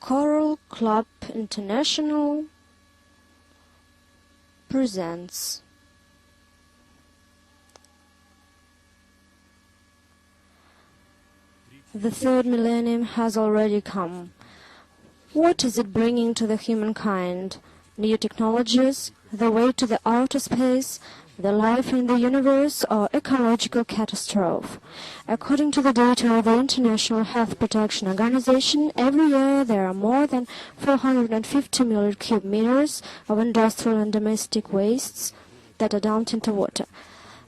Coral Club International presents The third millennium has already come. What is it bringing to the humankind? New technologies, the way to the outer space, the life in the universe, or ecological catastrophe? According to the data of the International Health Protection Organization, every year there are more than 450 million cubic meters of industrial and domestic wastes that are dumped into water.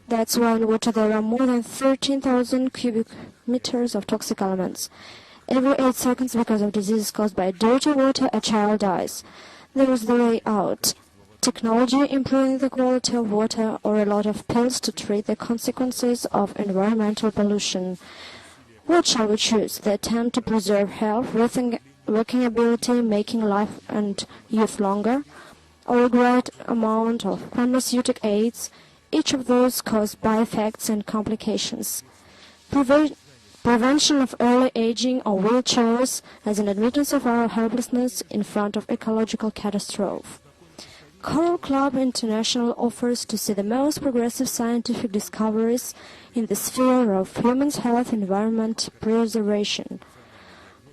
That's why in water there are more than 13,000 cubic meters of toxic elements. Every 8 seconds, because of diseases caused by dirty water, a child dies. There is the way out. Technology improving the quality of water, or a lot of pills to treat the consequences of environmental pollution. What shall we choose? The attempt to preserve health, working ability, making life and youth longer, or a great amount of pharmaceutic aids? Each of those cause by-effects and complications. Prevention of early aging or wheelchairs as an admittance of our helplessness in front of ecological catastrophe. Coral Club International offers to see the most progressive scientific discoveries in the sphere of human's health and environment preservation.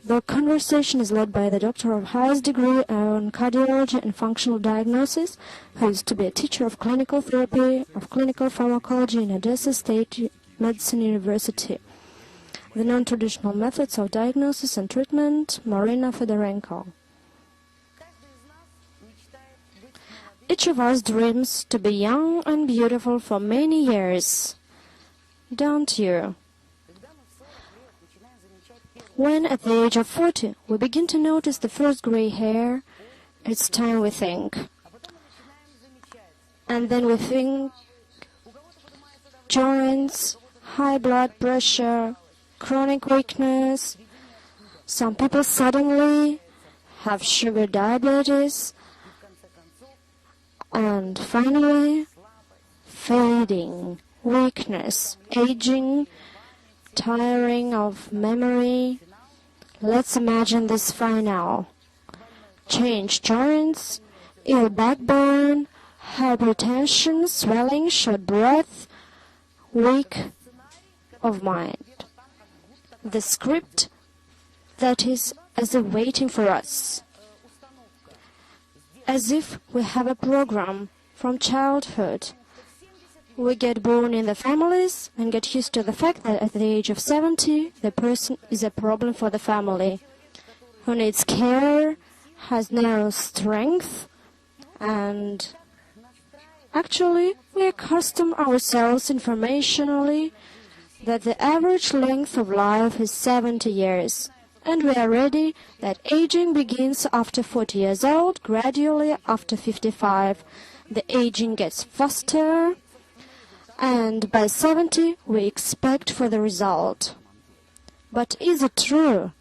The conversation is led by the doctor of highest degree on cardiology and functional diagnosis, who is to be a teacher of clinical therapy, of clinical pharmacology in Odessa State Medicine University. The non-traditional methods of diagnosis and treatment, Marina Fedorenko. Each of us dreams to be young and beautiful for many years, don't you? When at the age of 40 we begin to notice the first gray hair, it's time we think. And then we think joints, high blood pressure, chronic weakness. Some people suddenly have sugar diabetes. And finally, fading, weakness, aging, tiring of memory. Let's imagine this final. Change joints, ill backbone, hypertension, swelling, short breath, weak of mind. The script that is as if waiting for us. As if we have a program from childhood. We get born in the families and get used to the fact that at the age of 70, the person is a problem for the family, who needs care, has no strength, and actually we accustom ourselves informationally that the average length of life is 70 years. And we are ready that aging begins after 40 years old, gradually after 55. The aging gets faster, and by 70 we expect for the result. But is it true?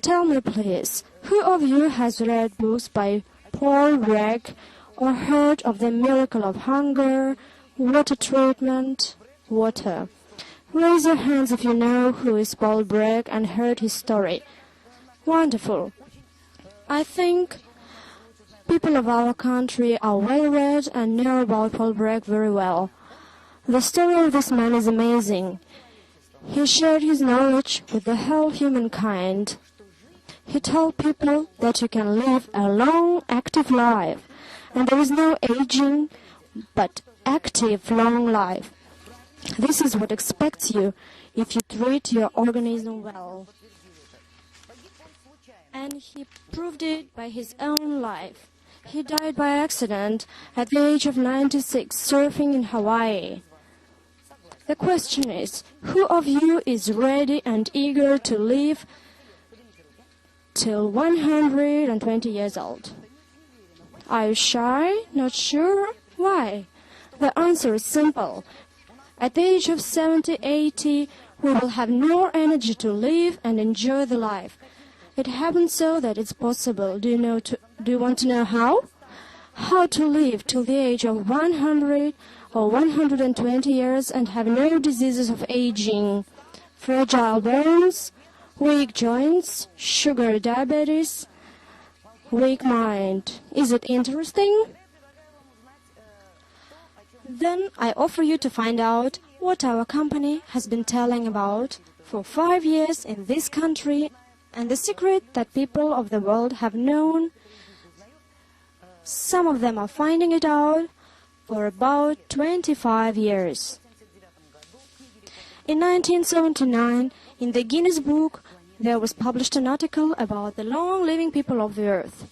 Tell me please, who of you has read books by Paul Bragg or heard of the miracle of hunger, water treatment, water? Raise your hands if you know who is Paul Bragg and heard his story. Wonderful. I think people of our country are well read and know about Paul Bragg very well. The story of this man is amazing. He shared his knowledge with the whole humankind. He told people that you can live a long, active life, and there is no aging, but active, long life. This is what expects you if you treat your organism well. And he proved it by his own life. He died by accident at the age of 96, surfing in Hawaii. The question is, who of you is ready and eager to live till 120 years old? Are you shy? Not sure? Why? The answer is simple. At the age of 70, 80, we will have no energy to live and enjoy the life. It happens so that it's possible. Do you want to know how? How to live till the age of 100 or 120 years and have no diseases of aging, fragile bones, weak joints, sugar diabetes, weak mind. Is it interesting? Then I offer you to find out what our company has been telling about for 5 years in this country and the secret that people of the world have known. Some of them are finding it out for about 25 years. In 1979, in the Guinness Book, there was published an article about the long-living people of the earth.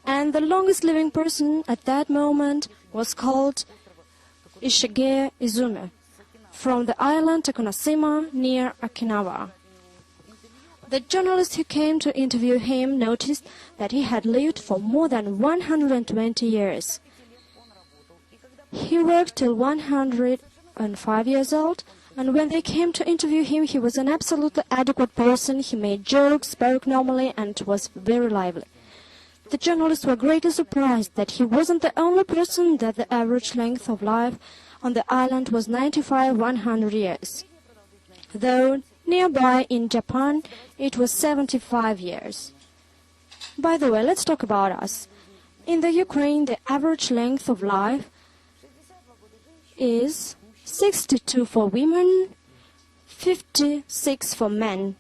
And the longest living person at that moment was called Ishige Izume, from the island Tokunoshima near Okinawa. The journalist who came to interview him noticed that he had lived for more than 120 years. He worked till 105 years old, and when they came to interview him, he was an absolutely adequate person. He made jokes, spoke normally, and was very lively. The journalists were greatly surprised that he wasn't the only person, that the average length of life on the island was 95-100 years. Though nearby in Japan, it was 75 years. By the way, let's talk about us. In the Ukraine, the average length of life is 62 for women, 56 for men.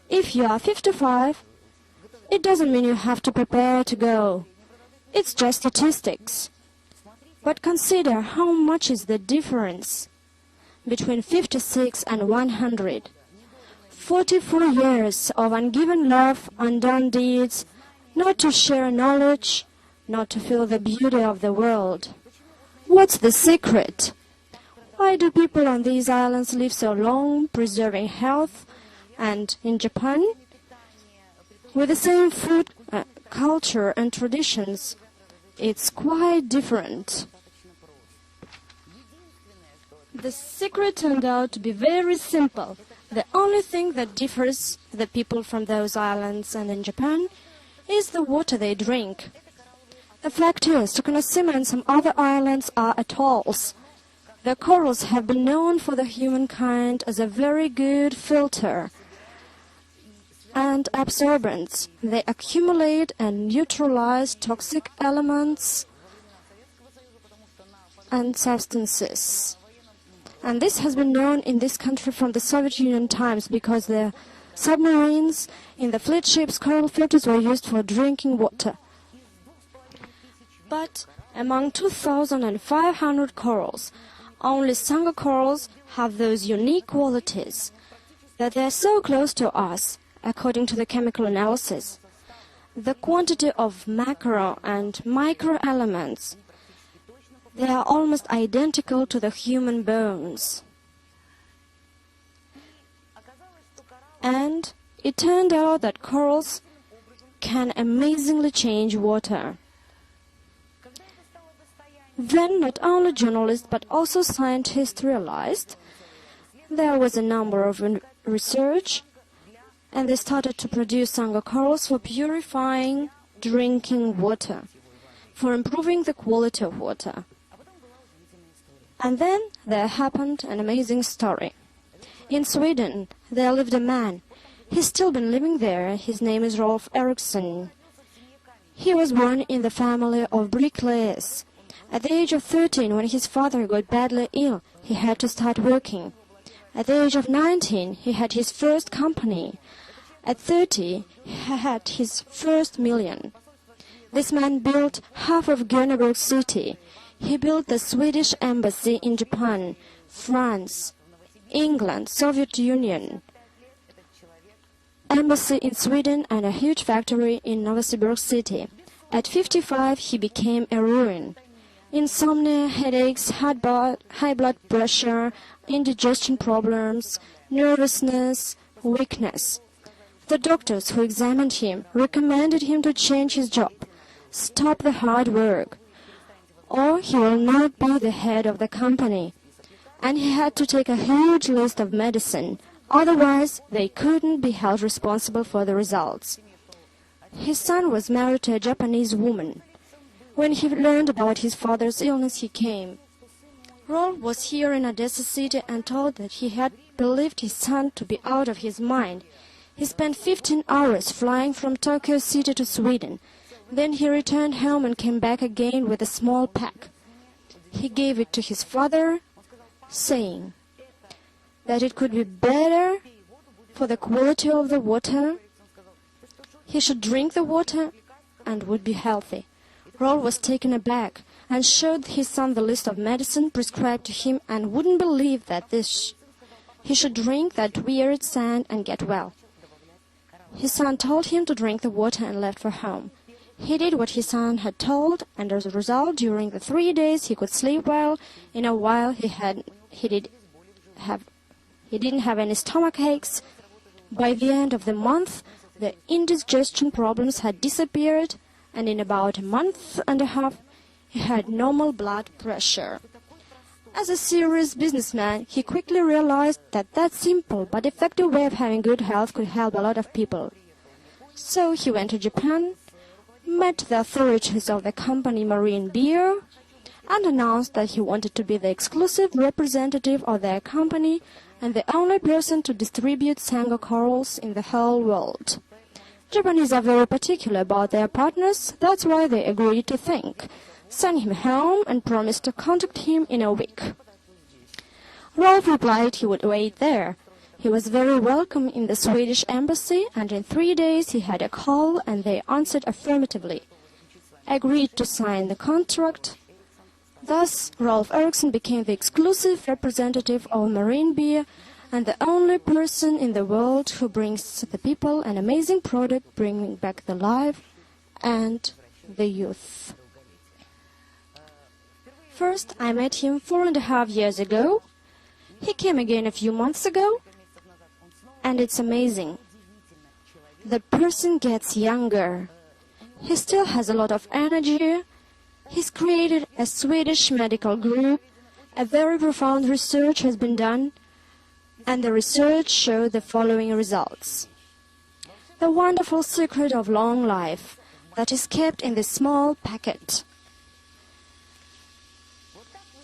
If you are 55, it doesn't mean you have to prepare to go. It's just statistics. But consider how much is the difference between 56 and 100. 44 years of ungiven love, undone deeds, not to share knowledge, not to feel the beauty of the world. What's the secret? Why do people on these islands live so long, preserving health? And in Japan, with the same food, culture and traditions, it's quite different. The secret turned out to be very simple. The only thing that differs the people from those islands and in Japan is the water they drink. The fact is, Tokunoshima and some other islands are atolls. The corals have been known for the humankind as a very good filter and absorbents. They accumulate and neutralize toxic elements and substances. And this has been known in this country from the Soviet Union times, because the submarines in the fleet ships' coral filters were used for drinking water. But among 2,500 corals, only Sangha corals have those unique qualities, that they are so close to us, according to the chemical analysis. The quantity of macro and micro elements, they are almost identical to the human bones. And it turned out that corals can amazingly change water. Then not only journalists but also scientists realized there was a number of research, and they started to produce Sangha corals for purifying drinking water, for improving the quality of water. And then there happened an amazing story. In Sweden, there lived a man. He's still been living there. His name is Rolf Eriksson. He was born in the family of bricklayers. At the age of 13, when his father got badly ill, he had to start working. At the age of 19, he had his first company. At 30, he had his first million. This man built half of Göteborg city. He built the Swedish embassy in Japan, France, England, Soviet Union, embassy in Sweden, and a huge factory in Novosibirsk city. At 55, he became a ruin. Insomnia, headaches, high blood pressure, indigestion problems, nervousness, weakness. The doctors who examined him recommended him to change his job, stop the hard work, or he will not be the head of the company. And he had to take a huge list of medicine, otherwise they couldn't be held responsible for the results. His son was married to a Japanese woman. When he learned about his father's illness, he came. Rolf was here in Odessa city and told that he had believed his son to be out of his mind. He spent 15 hours flying from Tokyo city to Sweden. Then he returned home and came back again with a small pack. He gave it to his father, saying that it could be better for the quality of the water. He should drink the water and would be healthy. Rolf was taken aback and showed his son the list of medicine prescribed to him and wouldn't believe that he should drink that weird sand and get well. His son told him to drink the water and left for home. He did what his son had told, and as a result, during the 3 days he could sleep well. In a while he didn't have any stomach aches. By the end of the month, the indigestion problems had disappeared, and in about a month and a half, he had normal blood pressure. As a serious businessman, he quickly realized that that simple but effective way of having good health could help a lot of people. So he went to Japan, met the authorities of the company Marine Beer, and announced that he wanted to be the exclusive representative of their company and the only person to distribute Sango corals in the whole world. Japanese are very particular about their partners, that's why they agreed to send him home and promised to contact him in a week. Rolf replied he would wait there. He was very welcome in the Swedish embassy, and in 3 days he had a call and they answered affirmatively, agreed to sign the contract. Thus, Rolf Eriksson became the exclusive representative of Marine Beer and the only person in the world who brings the people an amazing product, bringing back the life and the youth. First, I met him 4.5 years ago. He came again a few months ago, and it's amazing. The person gets younger. He still has a lot of energy. He's created a Swedish medical group. A very profound research has been done, and the research showed the following results. The wonderful secret of long life that is kept in this small packet.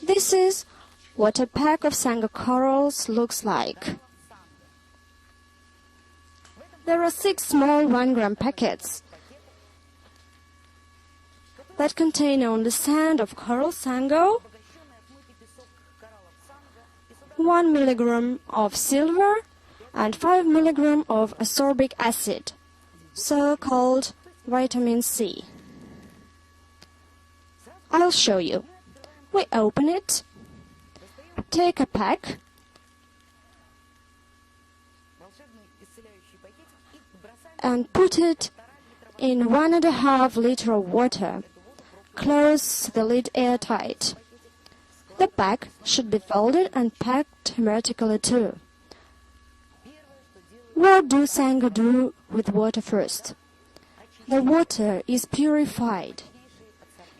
This is what a pack of Sango corals looks like. There are 6 small 1-gram packets that contain only sand of coral Sango, 1 milligram of silver, and 5 milligram of ascorbic acid, so-called vitamin C. I'll show you. We open it, take a pack, and put it in 1.5 liter of water. Close the lid airtight. The pack should be folded and packed hermetically too. What do Sango do with water first? The water is purified.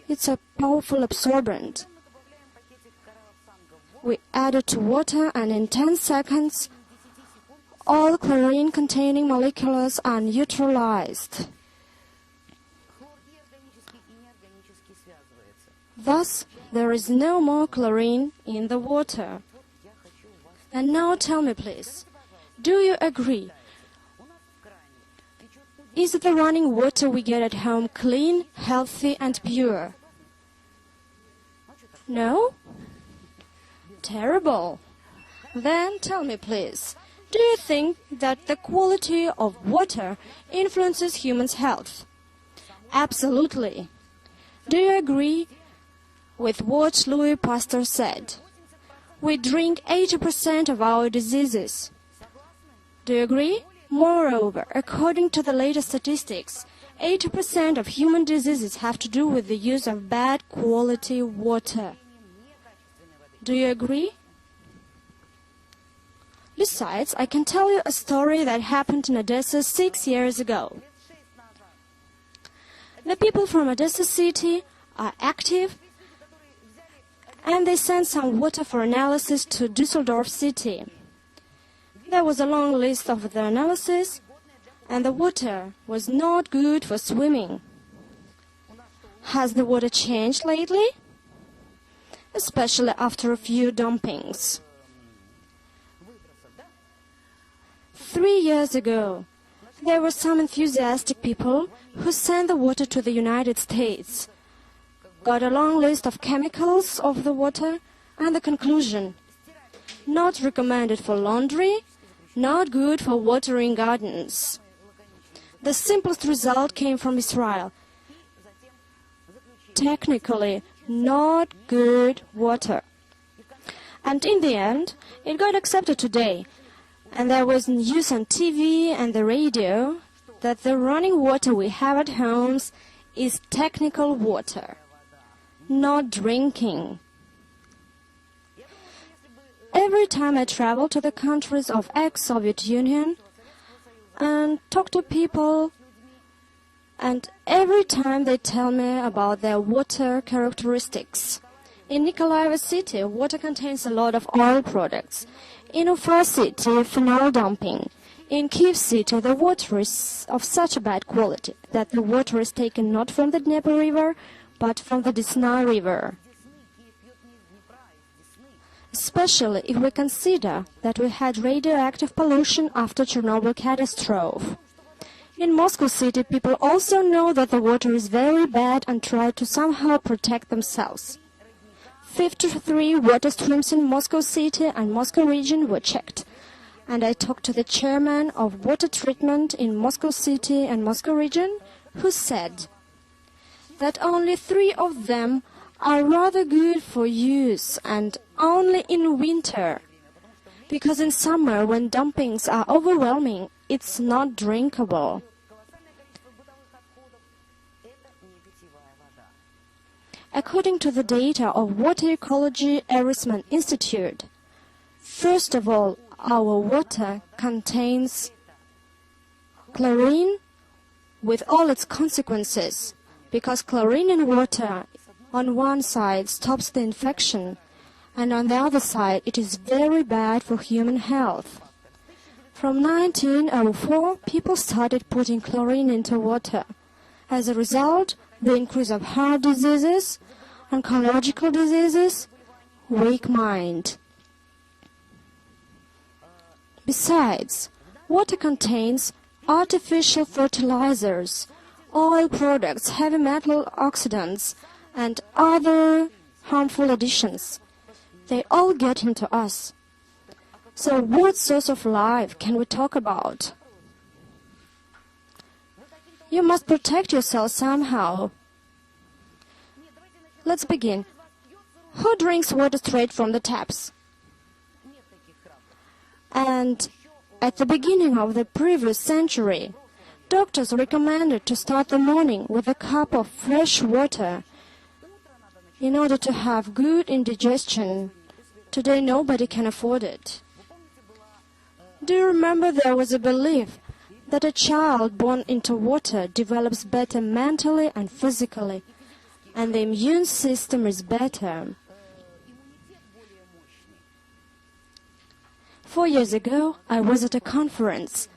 It's a powerful absorbent. We add it to water, and in 10 seconds, all chlorine-containing molecules are neutralized. Thus, there is no more chlorine in the water. And now tell me, please, do you agree? Is the running water we get at home clean, healthy, and pure? No? Terrible. Then tell me, please, do you think that the quality of water influences humans' health? Absolutely. Do you agree with what Louis Pasteur said? We drink 80% of our diseases. Do you agree? Moreover, according to the latest statistics, 80% of human diseases have to do with the use of bad quality water. Do you agree? Besides, I can tell you a story that happened in Odessa 6 years ago. The people from Odessa city are active, and they sent some water for analysis to Düsseldorf city. There was a long list of the analysis, and the water was not good for swimming. Has the water changed lately? especially after a few dumpings. 3 years ago, there were some enthusiastic people who sent the water to the United States, got a long list of chemicals of the water, and the conclusion: not recommended for laundry, not good for watering gardens. The simplest result came from Israel. Technically, not good water. And in the end, it got accepted today. And there was news on TV and the radio that the running water we have at homes is technical water, not drinking. Every time I travel to the countries of ex-Soviet Union and talk to people, and every time they tell me about their water characteristics. In Nikolaeva city, water contains a lot of oil products. In Ufa city, phenol dumping. In Kiev city, the water is of such a bad quality that the water is taken not from the Dnieper River, but from the Desna River. Especially if we consider that we had radioactive pollution after Chernobyl catastrophe. In Moscow city, people also know that the water is very bad and try to somehow protect themselves. 53 water streams in Moscow city and Moscow region were checked, and I talked to the chairman of water treatment in Moscow city and Moscow region, who said that only 3 of them are rather good for use, and only in winter, because in summer, when dumpings are overwhelming, it's not drinkable. According to the data of Water Ecology Erisman Institute, first of all, our water contains chlorine with all its consequences, because chlorine in water on one side stops the infection, and on the other side it is very bad for human health. From 1904, people started putting chlorine into water. As a result, the increase of heart diseases, oncological diseases, weak mind. Besides, water contains artificial fertilizers, oil products, heavy metal oxidants, and other harmful additions. They all get into us. So what source of life can we talk about? You must protect yourself somehow. Let's begin. Who drinks water straight from the taps? And at the beginning of the previous century, doctors recommended to start the morning with a cup of fresh water in order to have good indigestion. Today nobody can afford it. Do you remember there was a belief that a child born into water develops better mentally and physically, and the immune system is better? 4 years ago, I was at a conference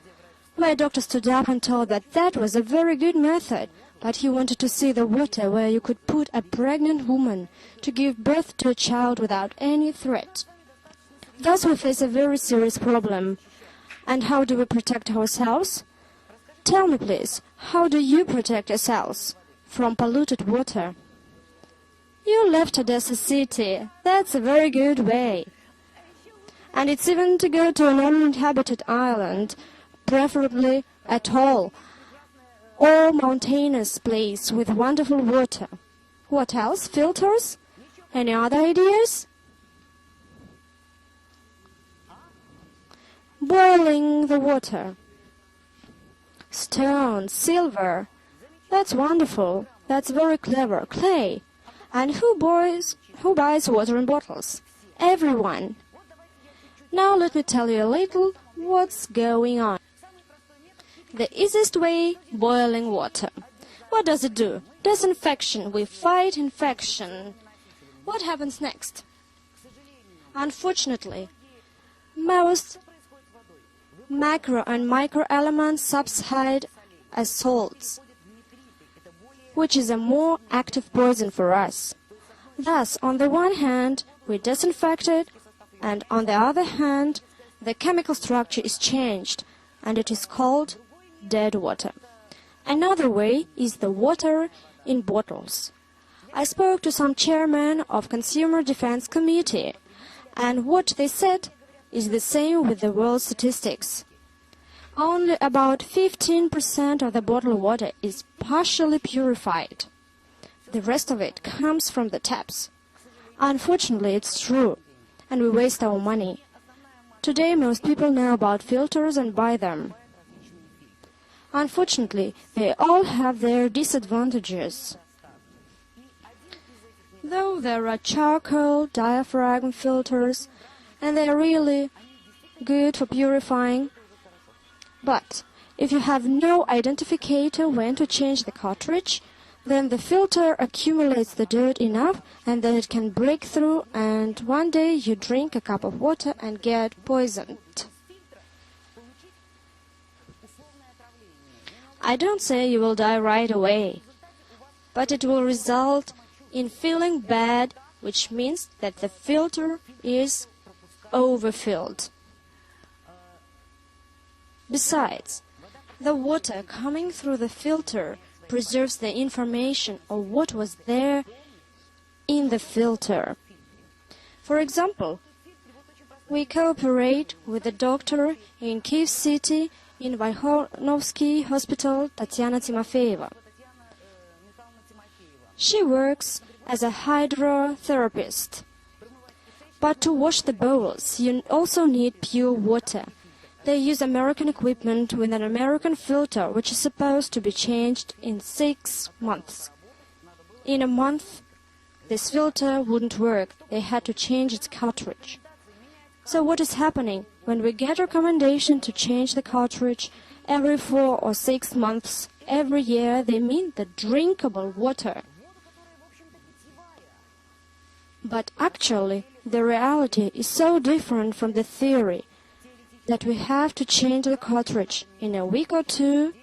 where a doctor stood up and told that was a very good method, but he wanted to see the water where you could put a pregnant woman to give birth to a child without any threat. Thus we face a very serious problem. And how do we protect ourselves? Tell me, please, how do you protect yourselves from polluted water? You left Odessa city. That's a very good way. And it's even to go to an uninhabited island, preferably atoll, or mountainous place with wonderful water. What else? Filters? Any other ideas? Boiling the water. Stone, silver. That's wonderful. That's very clever. Clay. And who buys water in bottles? Everyone. Now let me tell you a little what's going on. The easiest way, boiling water. What does it do? Disinfection. We fight infection. What happens next? Unfortunately, most macro and micro elements subside as salts, which is a more active poison for us. Thus, on the one hand, we disinfect it, and on the other hand, the chemical structure is changed, and it is called dead water. Another way is the water in bottles. I spoke to some chairman of Consumer Defense Committee, and what they said is the same with the world statistics. Only about 15% of the bottled water is partially purified. The rest of it comes from the taps. Unfortunately, it's true, and we waste our money. Today, most people know about filters and buy them. Unfortunately, they all have their disadvantages. Though there are charcoal diaphragm filters, and they are really good for purifying, but if you have no identificator when to change the cartridge, then the filter accumulates the dirt enough, and then it can break through, and one day you drink a cup of water and get poisoned. I don't say you will die right away, but it will result in feeling bad, which means that the filter is overfilled. Besides, the water coming through the filter preserves the information of what was there in the filter. For example, we cooperate with a doctor in Kyiv City in Volkhovsky Hospital, Tatьяна Timofeyeva. She works as a hydrotherapist. But to wash the bowls, you also need pure water. They use American equipment with an American filter, which is supposed to be changed in 6 months. In a month, this filter wouldn't work. They had to change its cartridge. So what is happening? When we get recommendation to change the cartridge every 4 or 6 months, every year, they mean the drinkable water. But actually, the reality is so different from the theory that we have to change the cartridge in a week or 2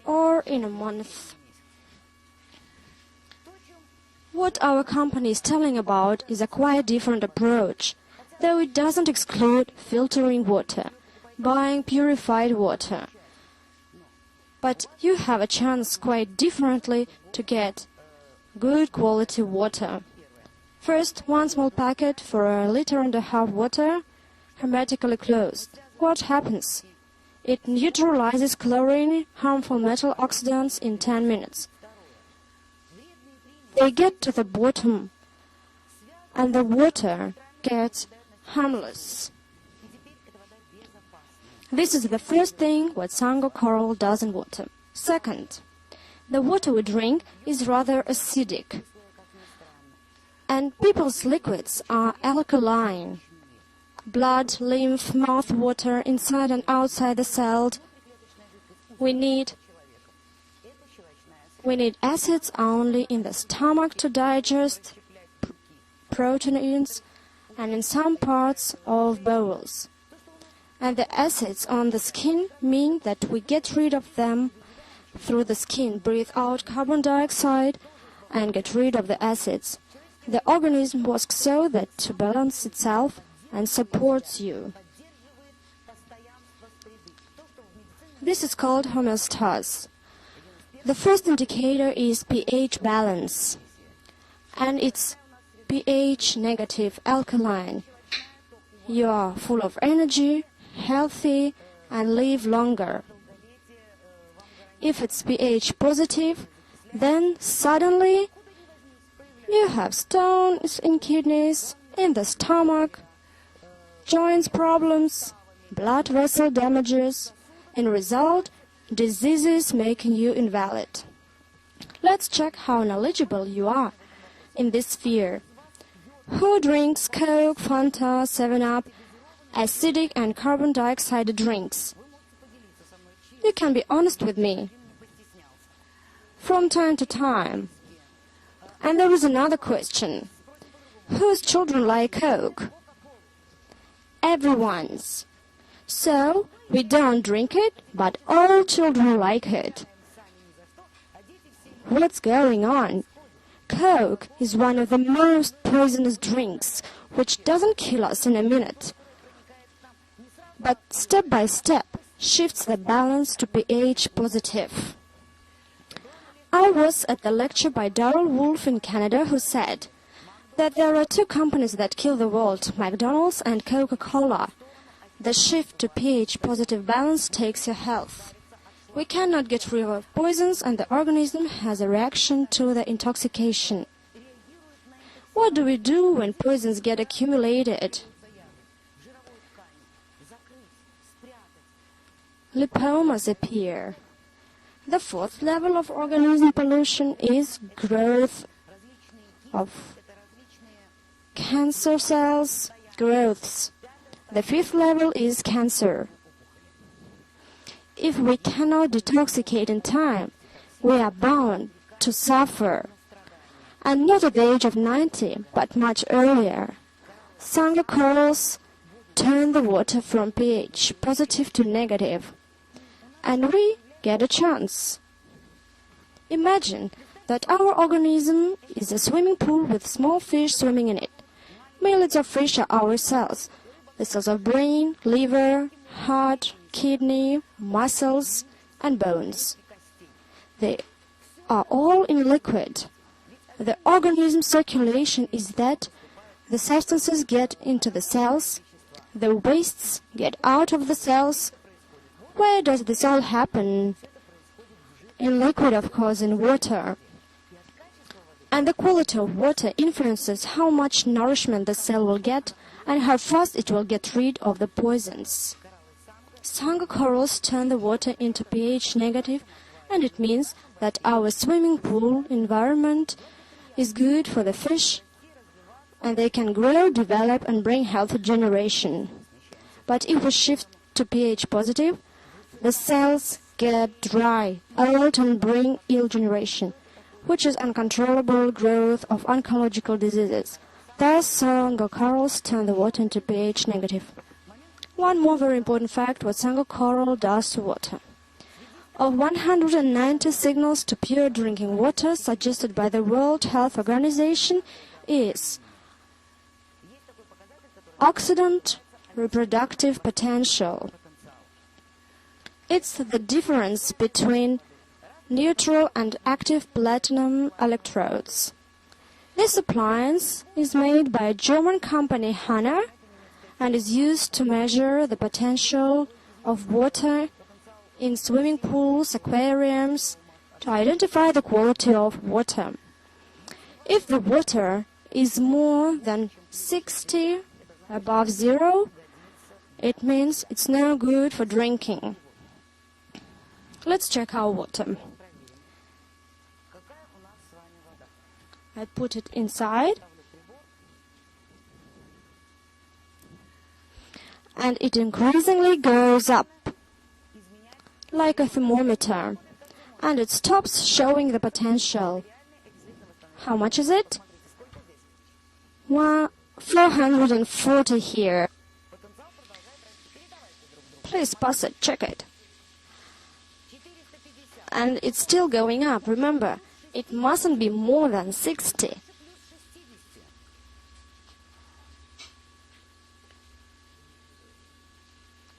or in a month. What our company is telling about is a quite different approach, though it doesn't exclude filtering water, buying purified water. But you have a chance quite differently to get good quality water. First, 1 small packet for 1.5 liters water, hermetically closed. What happens? It neutralizes chlorine, harmful metal oxidants in 10 minutes. They get to the bottom, and the water gets harmless. This is the first thing what Sango coral does in water. Second, the water we drink is rather acidic, and people's liquids are alkaline. Blood, lymph, mouth water, inside and outside the cell. We need acids only in the stomach to digest proteins and in some parts of bowels. And the acids on the skin mean that we get rid of them through the skin, breathe out carbon dioxide and get rid of the acids. The organism works so that to balance itself and supports you. This is called homeostasis. The first indicator is pH balance, and it's pH negative, alkaline. You are full of energy, healthy, and live longer. If it's pH positive, then suddenly you have stones in kidneys, in the stomach, joints problems, blood vessel damages, in result, diseases making you invalid. Let's check how knowledgeable you are in this sphere. Who drinks Coke, Fanta, 7-Up, acidic and carbon dioxide drinks? You can be honest with me. From time to time. And there is another question. Whose children like Coke? Everyone's. So, we don't drink it, but all children like it. What's going on? Coke is one of the most poisonous drinks, which doesn't kill us in a minute, but step by step shifts the balance to pH positive. I was at the lecture by Darrell Wolfe in Canada, who said that there are two companies that kill the world, McDonald's and Coca-Cola. The shift to pH positive balance takes your health. We cannot get rid of poisons, and the organism has a reaction to the intoxication. What do we do when poisons get accumulated? Lipomas appear. The fourth level of organism pollution is growth of cancer cells, growths. The fifth level is cancer. If we cannot detoxicate in time, we are bound to suffer. And not at the age of 90, but much earlier. Sangha corals turn the water from pH positive to negative, and we get a chance. Imagine that our organism is a swimming pool with small fish swimming in it. Millions of fish are our cells, the cells of brain, liver, heart, kidney, muscles, and bones. They are all in liquid. The organism's circulation is that the substances get into the cells, the wastes get out of the cells. Where does this all happen? In liquid, of course, in water. And the quality of water influences how much nourishment the cell will get and how fast it will get rid of the poisons. Sangha corals turn the water into pH negative, and it means that our swimming pool environment is good for the fish, and they can grow, develop, and bring healthy generation. But if we shift to pH positive, the cells get dry, old, and bring ill generation, which is uncontrollable growth of oncological diseases. Thus, Sangha corals turn the water into pH negative. One more very important fact what Sangha coral does to water. Of 190 signals to pure drinking water suggested by the World Health Organization is oxidant reproductive potential. It's the difference between neutral and active platinum electrodes. This appliance is made by a German company, Hanna, and is used to measure the potential of water in swimming pools, aquariums, to identify the quality of water. If the water is more than 60 above zero, it means it's no good for drinking. Let's check our water. I put it inside, and it increasingly goes up like a thermometer, and it stops showing the potential. How much is it? 440 here. Please pass it, check it. And it's still going up. Remember, it mustn't be more than 60.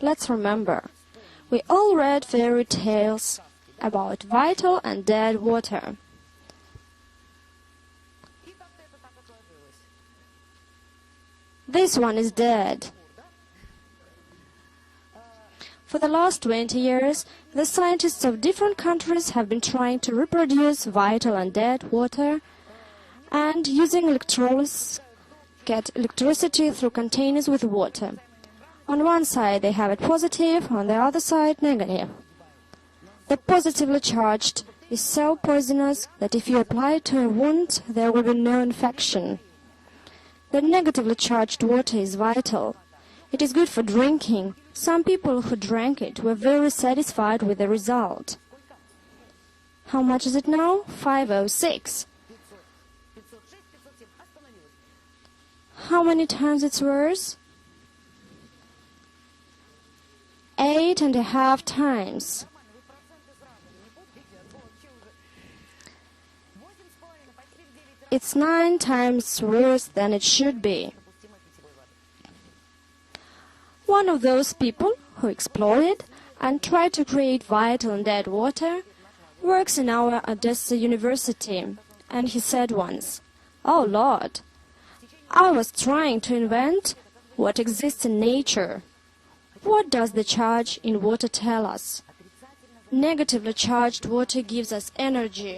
Let's remember, we all read fairy tales about vital and dead water. This one is dead. For the last 20 years, the scientists of different countries have been trying to reproduce vital and dead water and using electrolysis get electricity through containers with water. On one side they have it positive, on the other side negative. The positively charged is so poisonous that if you apply it to a wound, there will be no infection. The negatively charged water is vital. It is good for drinking. Some people who drank it were very satisfied with the result. How much is it now? 506. How many times it's worse? 8.5 times. it's 9 times worse than it should be. One of those people who exploited and tried to create vital and dead water works in our Odessa University, and he said once, "Oh Lord, I was trying to invent what exists in nature. What does the charge in water tell us? Negatively charged water gives us energy.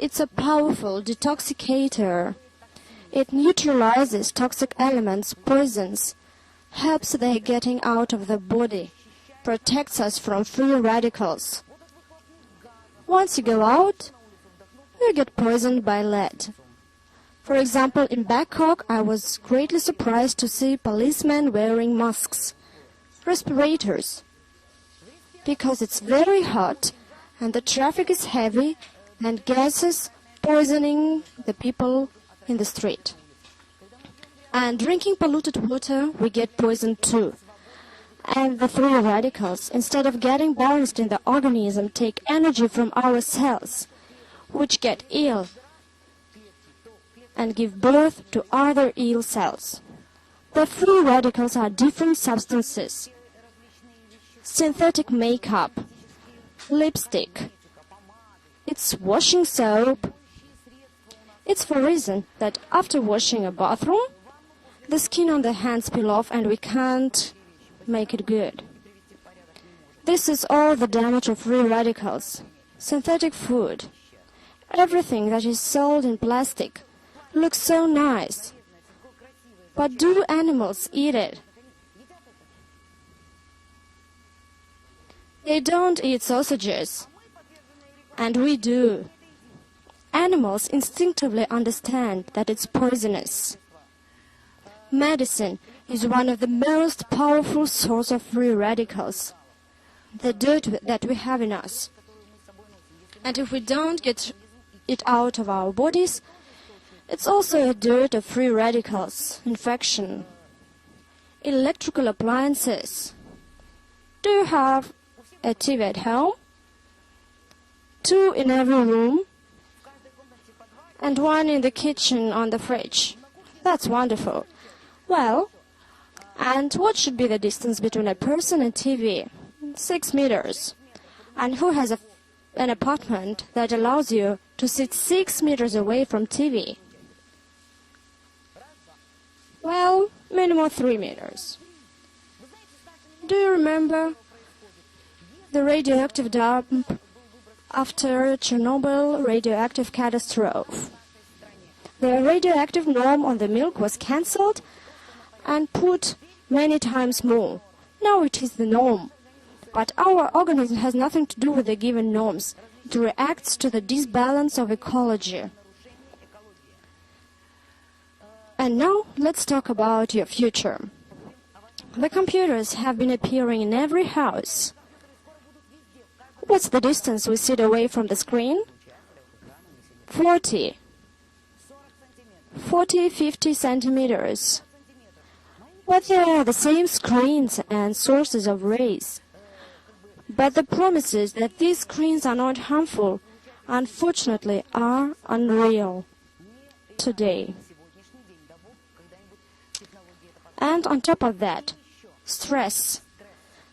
It's a powerful detoxicator. It neutralizes toxic elements, poisons, helps their getting out of the body, protects us from free radicals. Once you go out, you get poisoned by lead. For example, in Bangkok, I was greatly surprised to see policemen wearing masks, respirators, because it's very hot and the traffic is heavy and gases poisoning the people in the street. And drinking polluted water, we get poisoned too. And the free radicals, instead of getting balanced in the organism, take energy from our cells, which get ill and give birth to other ill cells. The free radicals are different substances: synthetic makeup, lipstick, it's washing soap. It's for reason that after washing a bathroom, the skin on the hands peel off and we can't make it good. This is all the damage of free radicals. Synthetic food, everything that is sold in plastic, looks so nice. But do animals eat it? They don't eat sausages, and we do. Animals instinctively understand that it's poisonous. Medicine is one of the most powerful sources of free radicals, the dirt that we have in us. And if we don't get it out of our bodies, it's also a dirt of free radicals, infection. Electrical appliances. Do you have a TV at home? 2 in every room, and 1 in the kitchen on the fridge. That's wonderful. Well, and what should be the distance between a person and TV? 6 meters. And who has an apartment that allows you to sit 6 meters away from TV? Well, minimum 3 meters. Do you remember the radioactive dump after Chernobyl radioactive catastrophe? The radioactive norm on the milk was cancelled and put many times more. Now it is the norm. But our organism has nothing to do with the given norms. It reacts to the disbalance of ecology. And now let's talk about your future. The computers have been appearing in every house. What's the distance we sit away from the screen? 40, 50 centimeters. But they are the same screens and sources of rays. But the promises that these screens are not harmful, unfortunately, are unreal today. And on top of that, stress.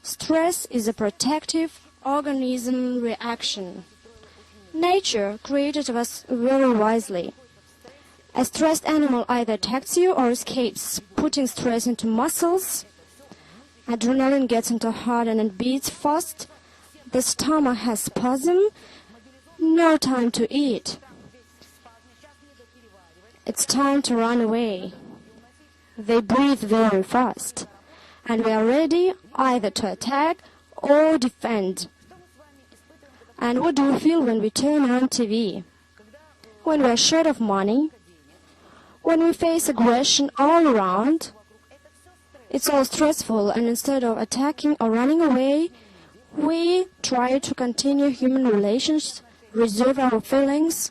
Stress is a protective organism reaction. Nature created us very wisely. A stressed animal either attacks you or escapes, putting stress into muscles. Adrenaline gets into heart and it beats fast. The stomach has spasm. No time to eat. It's time to run away. They breathe very fast, and we are ready either to attack or defend. And what do we feel when we turn on TV? When we are short of money? When we face aggression all around? It's all stressful, and instead of attacking or running away, we try to continue human relations, reserve our feelings,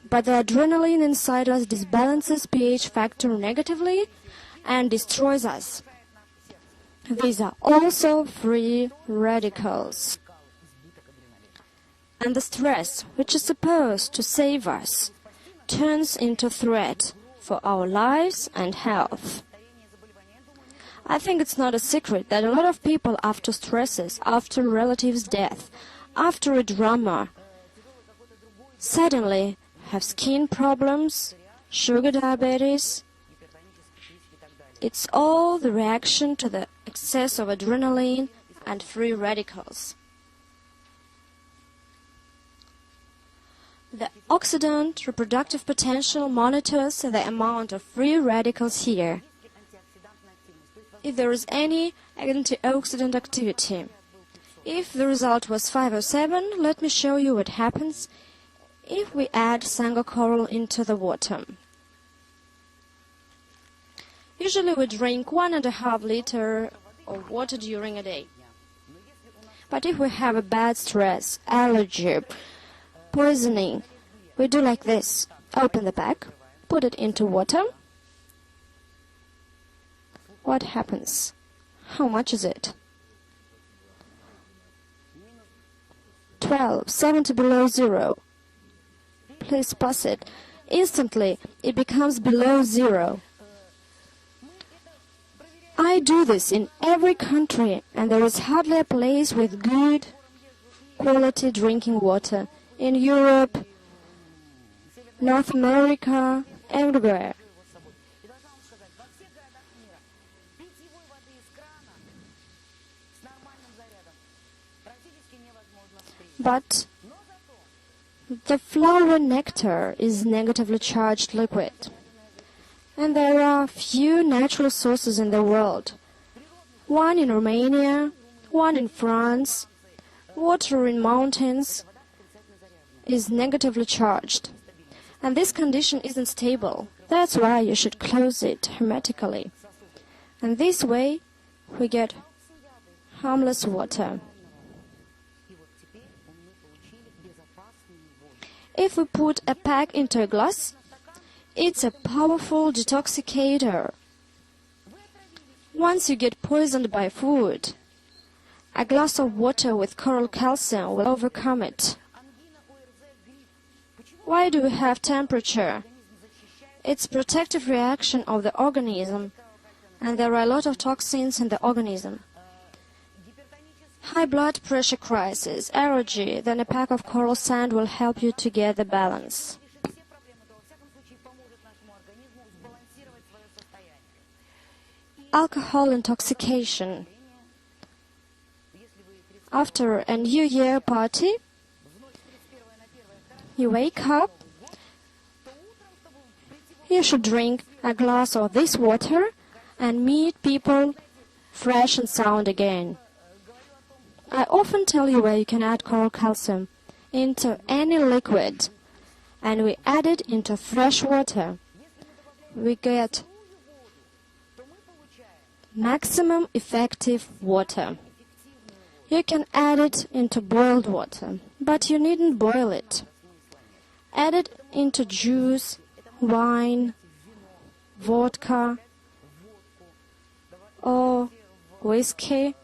but the adrenaline inside us disbalances pH factor negatively and destroys us. These are also free radicals. And the stress, which is supposed to save us, turns into threat for our lives and health. I think it's not a secret that a lot of people after stresses, after relatives' death, after a drama, suddenly have skin problems, sugar diabetes. It's all the reaction to the excess of adrenaline and free radicals. The oxidant reproductive potential monitors the amount of free radicals here. If there is any antioxidant activity. If the result was 5 or 7, let me show you what happens if we add Sango coral into the water. Usually we drink 1.5 liters of water during a day. But if we have a bad stress, allergy, poisoning, we do like this. Open the bag, put it into water. What happens? How much is it? 12, 70 below 0. Please pause it. Instantly, it becomes below 0. I do this in every country, and there is hardly a place with good quality drinking water. In Europe, North America, everywhere. But the flower nectar is negatively charged liquid. And there are few natural sources in the world. One in Romania, one in France. Water in mountains is negatively charged. And this condition isn't stable. That's why you should close it hermetically. And this way we get harmless water. If we put a pack into a glass, it's a powerful detoxicator. Once you get poisoned by food, a glass of water with coral calcium will overcome it. Why do we have temperature? It's protective reaction of the organism, and there are a lot of toxins in the organism. High blood pressure crisis, allergy, then a pack of coral sand will help you to get the balance. Alcohol intoxication. After a New Year party, you wake up, you should drink a glass of this water and meet people fresh and sound again. I often tell you where you can add coral calcium into any liquid, and we add it into fresh water. We get maximum effective water. You can add it into boiled water, but you needn't boil it. Add it into juice, wine, vodka, or whiskey.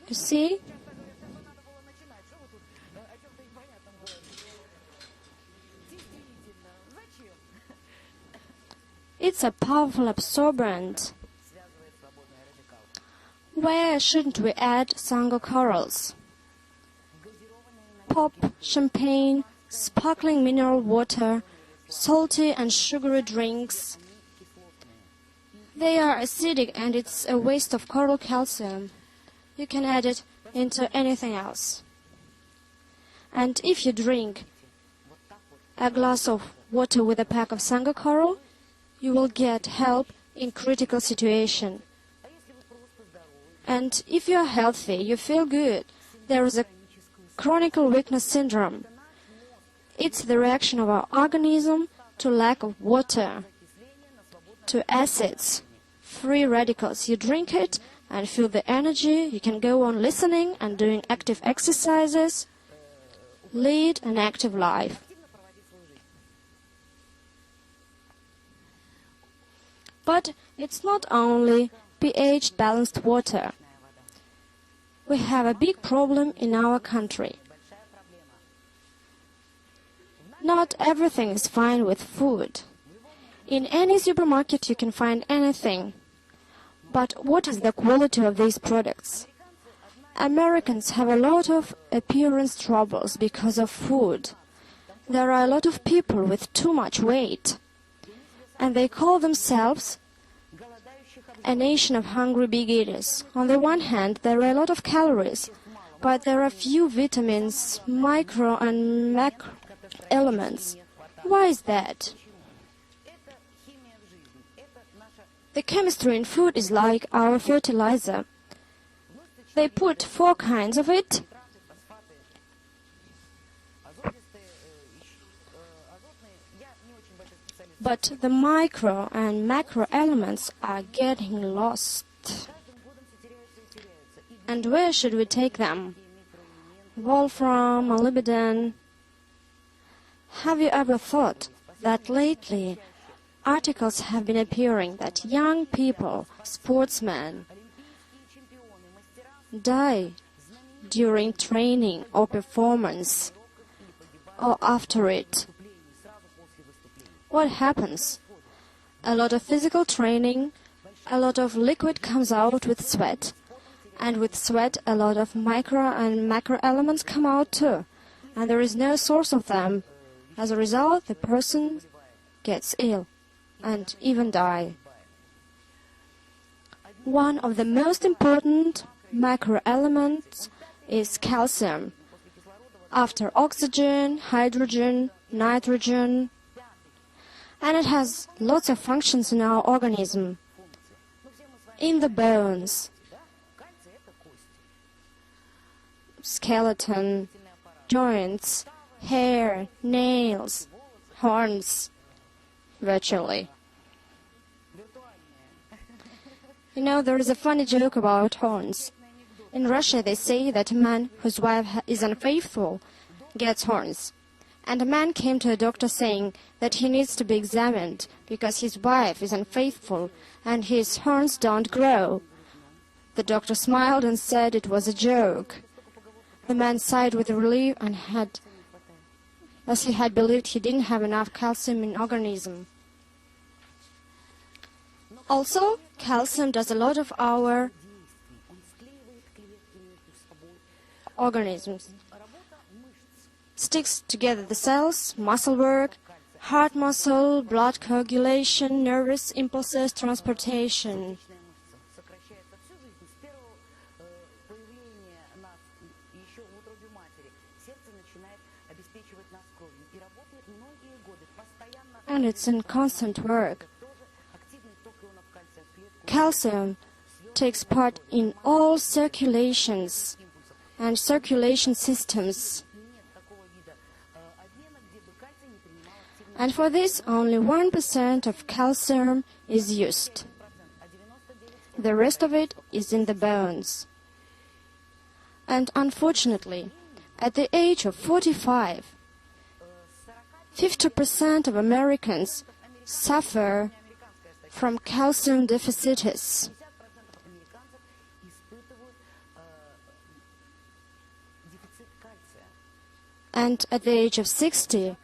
You see? It's a powerful absorbent. Where shouldn't we add Sango corals? Pop, champagne, sparkling mineral water, salty and sugary drinks. They are acidic and it's a waste of coral calcium. You can add it into anything else. And if you drink a glass of water with a pack of Sango coral, you will get help in critical situation. And if you are healthy, you feel good, there is a chronic weakness syndrome. It's the reaction of our organism to lack of water, to acids, free radicals. You drink it and feel the energy. You can go on listening and doing active exercises, lead an active life. But it's not only pH balanced water. We have a big problem in our country. not everything is fine with food. In any supermarket you can find anything. But what is the quality of these products? Americans have a lot of appearance troubles because of food. There are a lot of people with too much weight, and they call themselves a nation of hungry big eaters. On the one hand, there are a lot of calories, but there are few vitamins, micro and macro elements. Why is that? The chemistry in food is like our fertilizer. They put 4 kinds of it, but the micro and macro elements are getting lost. And where should we take them? Wolfram, molybdenum. Have you ever thought that lately articles have been appearing that young people, sportsmen, die during training or performance or after it? What happens? A lot of physical training, a lot of liquid comes out with sweat, and with sweat a lot of micro and macro elements come out too, and there is no source of them. As a result, the person gets ill and even die. One of the most important macro elements is calcium. After oxygen, hydrogen, nitrogen, and it has lots of functions in our organism. In the bones, skeleton, joints, hair, nails, horns, virtually. You know, there is a funny joke about horns. In Russia, they say that a man whose wife is unfaithful gets horns. And a man came to a doctor saying that he needs to be examined because his wife is unfaithful and his horns don't grow. The doctor smiled and said it was a joke. The man sighed with relief and as he had believed he didn't have enough calcium in organism. Also, calcium does a lot of our organisms. Sticks together the cells, muscle work, heart muscle, blood coagulation, nervous impulses, transportation. And it's in constant work. Calcium takes part in all circulations and circulation systems. And for this, only 1% of calcium is used. The rest of it is in the bones. And unfortunately, at the age of 45, 50% of Americans suffer from calcium deficitis. And at the age of 60,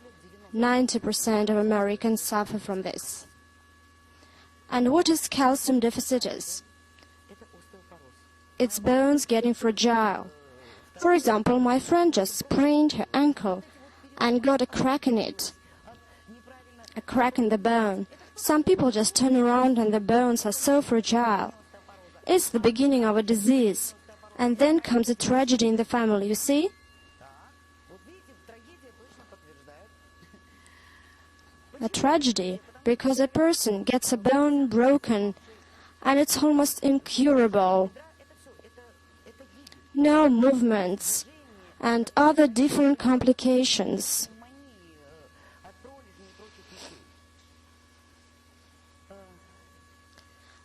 90% of Americans suffer from this. And what is calcium deficitis? It's bones getting fragile. For example, my friend just sprained her ankle and got a crack in it, a crack in the bone. Some people just turn around and the bones are so fragile. It's the beginning of a disease, and then comes a tragedy in the family, you see? A tragedy because a person gets a bone broken and it's almost incurable. No movements and other different complications.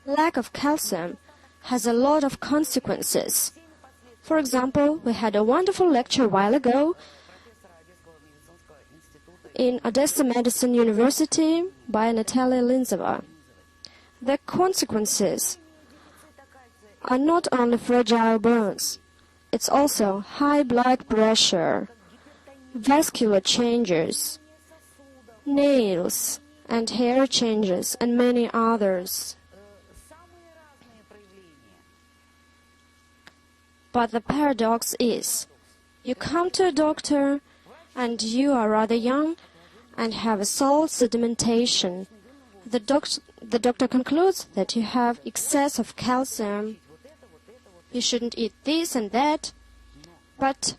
Lack of calcium has a lot of consequences. For example, we had a wonderful lecture a while ago in Odessa Medicine University by Natalia Linzeva. The consequences are not only fragile bones, it's also high blood pressure, vascular changes, nails and hair changes, and many others. But the paradox is, you come to a doctor and you are rather young and have a salt sedimentation. The doctor concludes that you have excess of calcium. You shouldn't eat this and that, but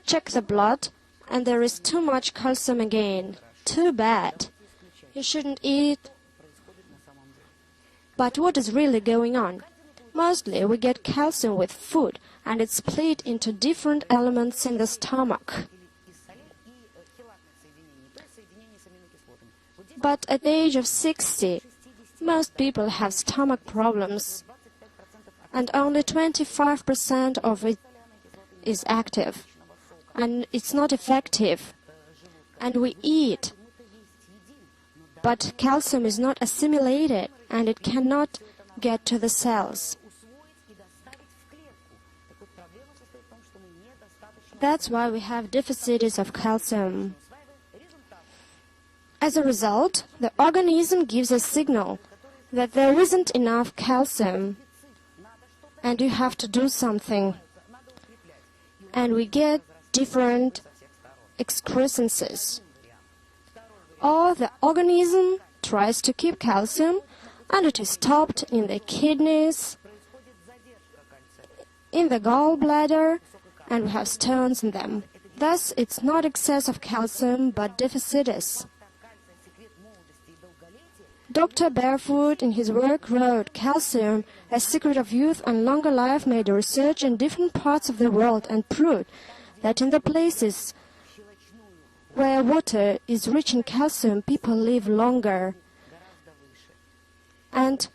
check the blood and there is too much calcium again. Too bad. You shouldn't eat. But what is really going on? Mostly we get calcium with food, and it's split into different elements in the stomach. But at the age of 60, most people have stomach problems, and only 25% of it is active, and it's not effective. And we eat, but calcium is not assimilated, and it cannot get to the cells. That's why we have deficits of calcium. As a result, the organism gives a signal that there isn't enough calcium and you have to do something. And we get different excrescences. Or the organism tries to keep calcium and it is stopped in the kidneys, in the gallbladder, and we have stones in them. Thus, it's not excess of calcium, but deficits. Dr. Barefoot, in his work, wrote, "Calcium, a secret of youth and longer life," made research in different parts of the world and proved that in the places where water is rich in calcium, people live longer. And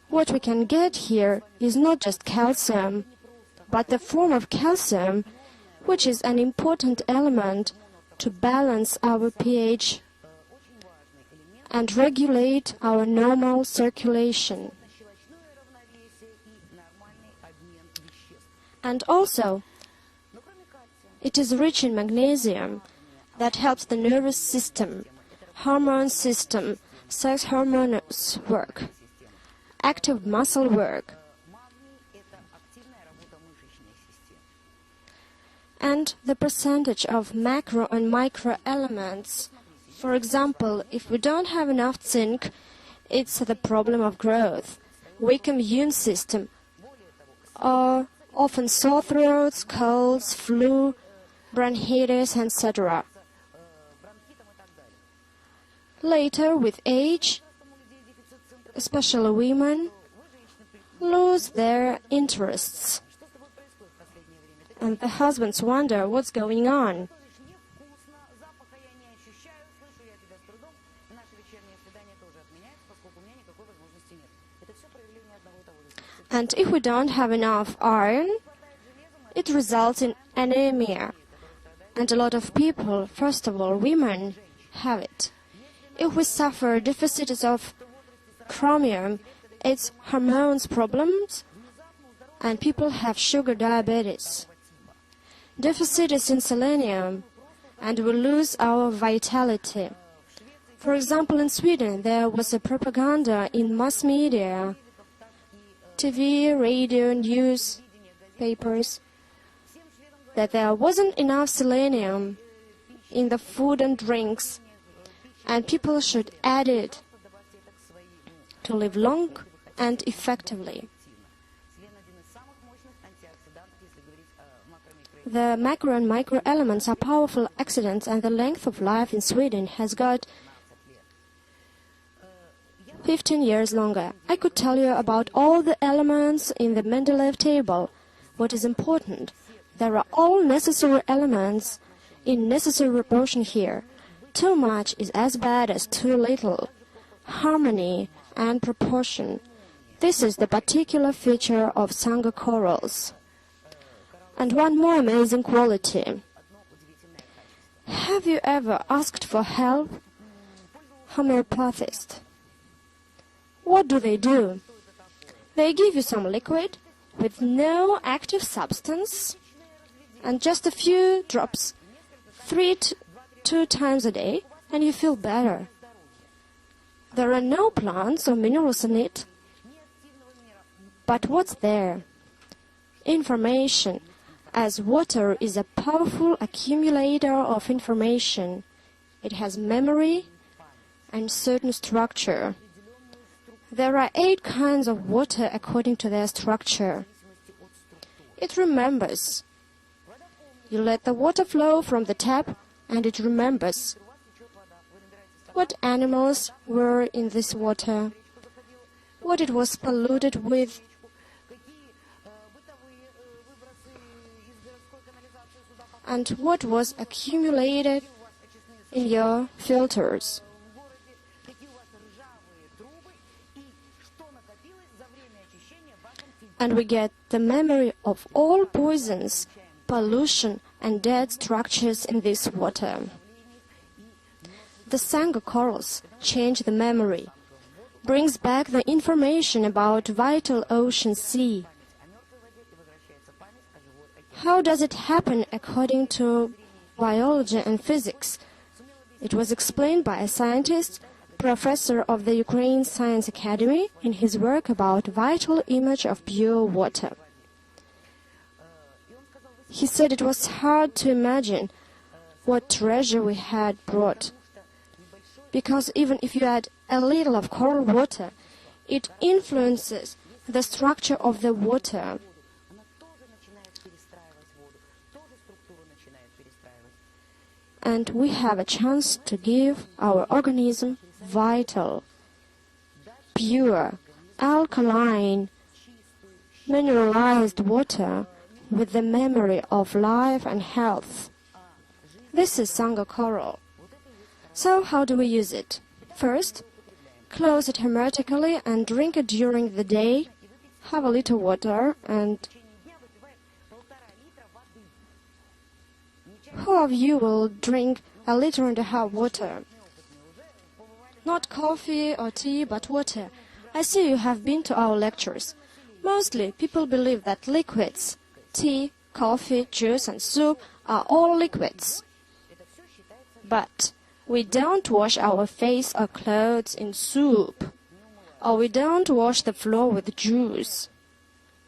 what we can get here is not just calcium, but the form of calcium, which is an important element to balance our pH and regulate our normal circulation. And also, it is rich in magnesium that helps the nervous system, hormone system, sex hormones work, active muscle work. And the percentage of macro and micro elements. For example, if we don't have enough zinc, it's the problem of growth, weak immune system, or often sore throats, colds, flu, bronchitis, etc. Later, with age, especially women, lose their interests. And the husbands wonder what's going on. And if we don't have enough iron, it results in anemia. And a lot of people, first of all women, have it. If we suffer deficits of chromium, it's hormones problems, and people have sugar diabetes. Deficits in selenium, and we lose our vitality. For example, in Sweden, there was a propaganda in mass media, TV, radio, news, papers, that there wasn't enough selenium in the food and drinks, and people should add it to live long and effectively. The macro and micro elements are powerful accidents, and the length of life in Sweden has got 15 years longer. I could tell you about all the elements in the Mendeleev table. What is important? There are all necessary elements in necessary proportion here. Too much is as bad as too little. Harmony and proportion. This is the particular feature of Sangha corals. And one more amazing quality. Have you ever asked for help? Homeopathist. What do? They give you some liquid with no active substance and just a few drops 2 times a day, and you feel better. There are no plants or minerals in it. But what's there? Information, as water is a powerful accumulator of information. It has memory and certain structure. There are 8 kinds of water according to their structure. It remembers. You let the water flow from the tap, and it remembers what animals were in this water, what it was polluted with, and what was accumulated in your filters. And we get the memory of all poisons, pollution, and dead structures in this water. The Sangha corals change the memory, brings back the information about vital ocean sea. How does it happen according to biology and physics? It was explained by a scientist, professor of the Ukraine Science Academy, in his work about vital image of pure water. He said it was hard to imagine what treasure we had brought, because even if you add a little of coral water, it influences the structure of the water. And we have a chance to give our organism vital, pure, alkaline, mineralized water with the memory of life and health. This is Sangha coral. So how do we use it? First, close it hermetically and drink it during the day. Have a little water and who of you will drink 1.5 liters water? Not coffee or tea, but water. I see you have been to our lectures. Mostly, people believe that liquids, tea, coffee, juice, and soup are all liquids. But we don't wash our face or clothes in soup, or we don't wash the floor with juice.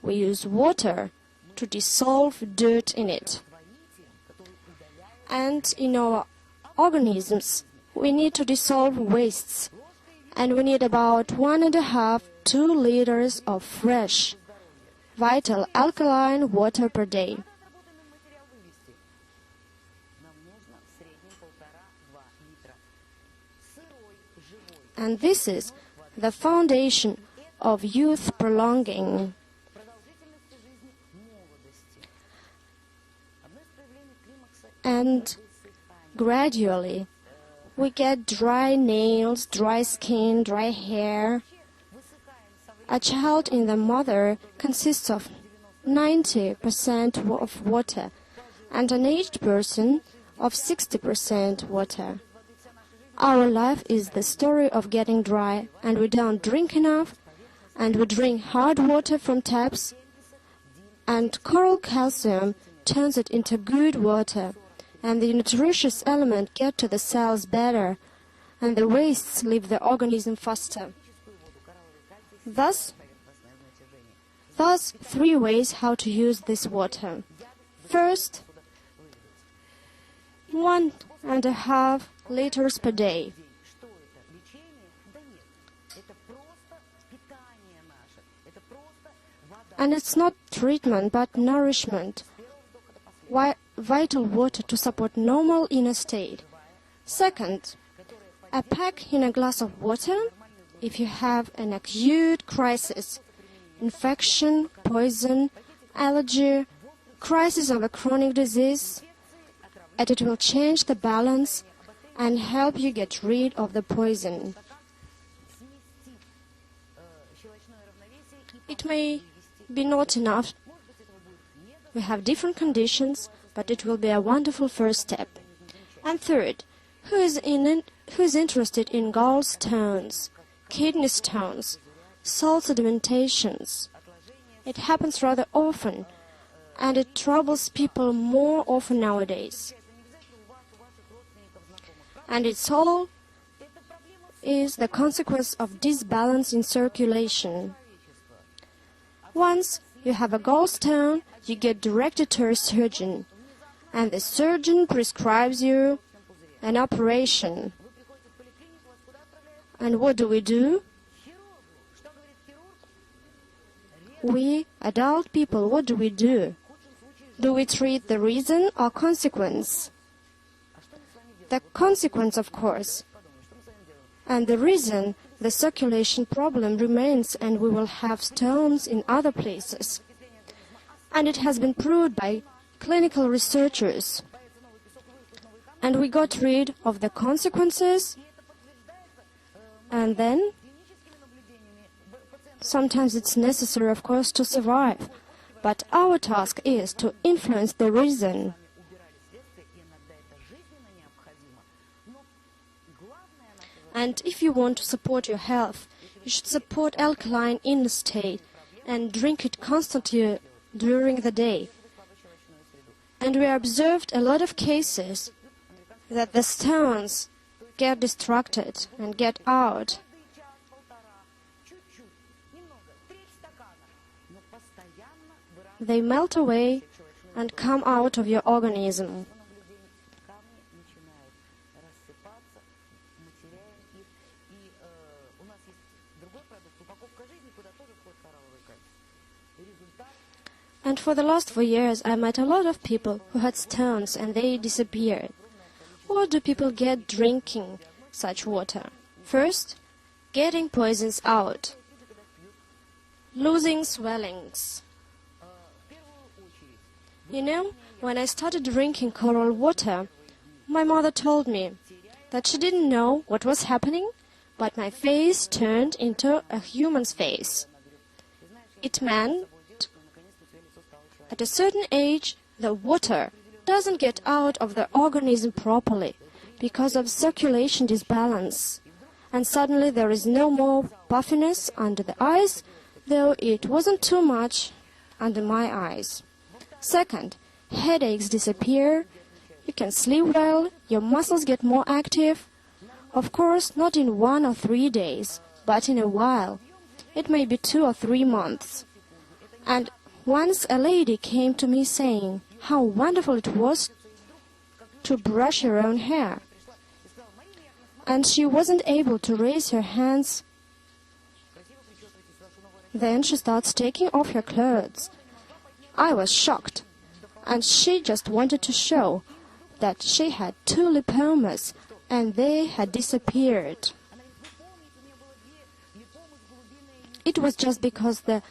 We use water to dissolve dirt in it. And in our organisms, we need to dissolve wastes, and we need about 1.5–2 liters of fresh, vital alkaline water per day. And this is the foundation of youth prolonging. And gradually, we get dry nails, dry skin, dry hair. A child in the mother consists of 90% of water, and an aged person of 60% water. Our life is the story of getting dry, and we don't drink enough, and we drink hard water from taps, and coral calcium turns it into good water, and the nutritious element get to the cells better, and the wastes leave the organism faster. Thus 3 ways how to use this water. First, 1.5 liters per day. And it's not treatment, but nourishment. Vital water to support normal inner state. Second, a pack in a glass of water if you have an acute crisis, infection, poison, allergy, crisis of a chronic disease, and it will change the balance and help you get rid of the poison. It may be not enough. We have different conditions, but it will be a wonderful first step. And third, who is interested in gallstones, kidney stones, salt sedimentations? It happens rather often, and it troubles people more often nowadays. And it's all is the consequence of disbalance in circulation. Once you have a gallstone, you get directed to a surgeon, and the surgeon prescribes you an operation. And what do? We, adult people, what do? Do we treat the reason or consequence? The consequence, of course. And the reason, the circulation problem remains, and we will have stones in other places. And it has been proved by clinical researchers. And we got rid of the consequences, and then sometimes it's necessary, of course, to survive. But our task is to influence the reason. And if you want to support your health, you should support alkaline in the state and drink it constantly during the day. And we observed a lot of cases that the stones get distracted and get out. They melt away and come out of your organism. And for the last 4 years, I met a lot of people who had stones and they disappeared. What do people get drinking such water? First, getting poisons out, losing swellings. You know, when I started drinking coral water, my mother told me that she didn't know what was happening, but my face turned into a human's face. It meant at a certain age, the water doesn't get out of the organism properly because of circulation disbalance. And suddenly there is no more puffiness under the eyes, though it wasn't too much under my eyes. Second, headaches disappear, you can sleep well, your muscles get more active. Of course, not in 1 or 3 days, but in a while. It may be 2 or 3 months. And once a lady came to me saying how wonderful it was to brush her own hair. And she wasn't able to raise her hands. Then she starts taking off her clothes. I was shocked, and she just wanted to show that she had 2 lipomas, and they had disappeared. It was just because the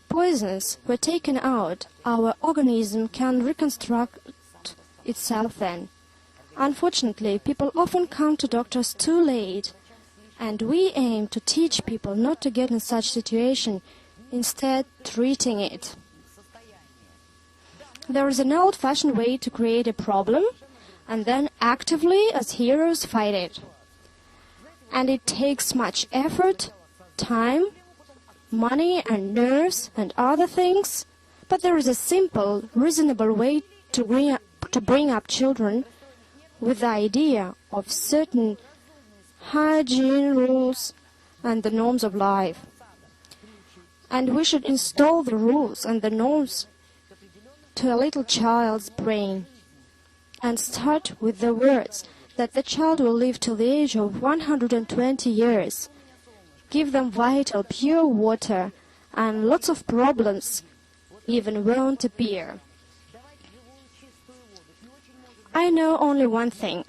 poisons were taken out, our organism can reconstruct itself then. Unfortunately, people often come to doctors too late, and we aim to teach people not to get in such situation, instead treating it. There is an old-fashioned way to create a problem, and then actively, as heroes, fight it. And it takes much effort, time, money and nerves and other things, but there is a simple, reasonable way to bring up children with the idea of certain hygiene rules and the norms of life. And we should install the rules and the norms to a little child's brain and start with the words that the child will live till the age of 120 years. Give them vital, pure water, and lots of problems even won't appear. I know only one thing.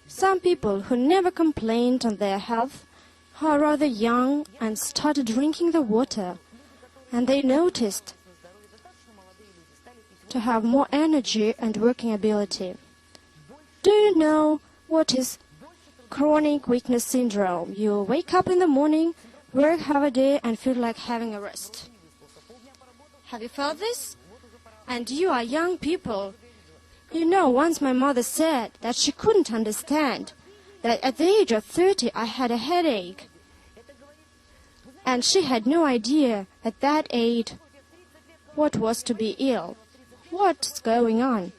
Some people who never complained on their health, who are rather young and started drinking the water, and they noticed to have more energy and working ability. Do you know what is chronic weakness syndrome? You wake up in the morning, work half a day, and feel like having a rest. Have you felt this? And you are young people. You know, once my mother said that she couldn't understand that at the age of 30 I had a headache. And she had no idea at that age what was to be ill. What's going on?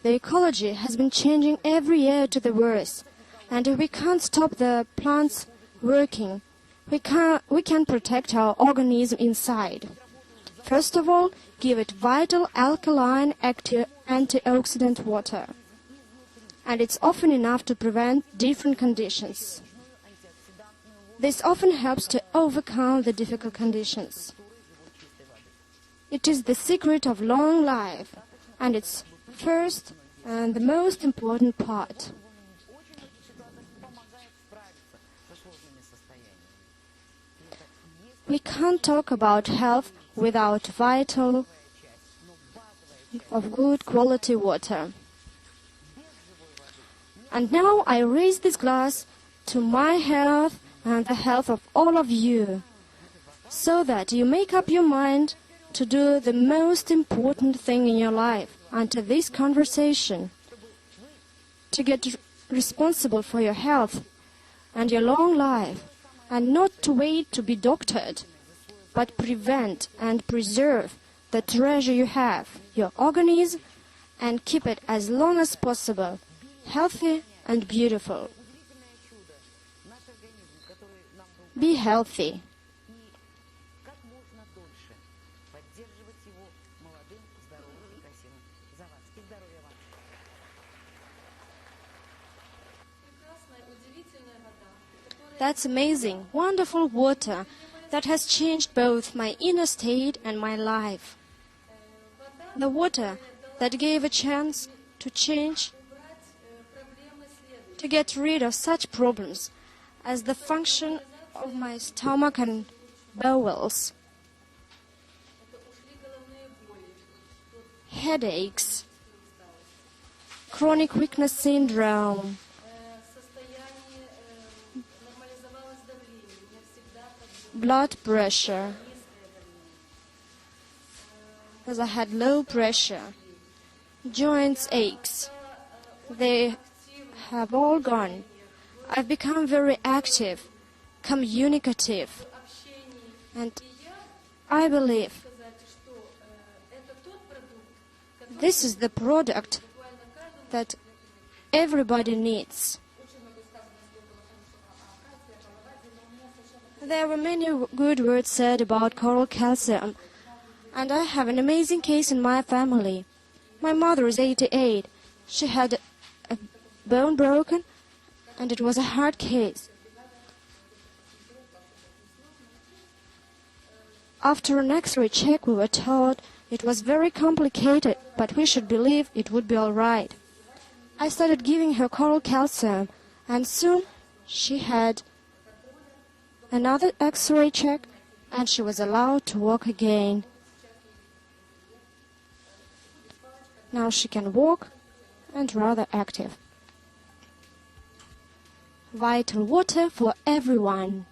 The ecology has been changing every year to the worse, and if we can't stop the plants working, we can protect our organism inside. First of all, give it vital alkaline antioxidant water. And it's often enough to prevent different conditions. This often helps to overcome the difficult conditions. It is the secret of long life, and it's first and the most important part. We can't talk about health without vital of good quality water. And now I raise this glass to my health and the health of all of you, so that you make up your mind to do the most important thing in your life until this conversation, to get responsible for your health and your long life, and not to wait to be doctored, but prevent and preserve the treasure you have, your organism, and keep it as long as possible, healthy and beautiful. Be healthy. That's amazing, wonderful water that has changed both my inner state and my life. The water that gave a chance to change, to get rid of such problems as the function of my stomach and bowels, headaches, chronic weakness syndrome, blood pressure, because I had low pressure, joints aches, they have all gone. I've become very active, communicative, and I believe this is the product that everybody needs. There were many good words said about coral calcium, and I have an amazing case in my family. My mother is 88. She had a bone broken, and it was a hard case. After an X-ray check, we were told it was very complicated, but we should believe it would be all right. I started giving her coral calcium, and soon she had another X-ray check, and she was allowed to walk again. Now she can walk and rather active. Vital water for everyone.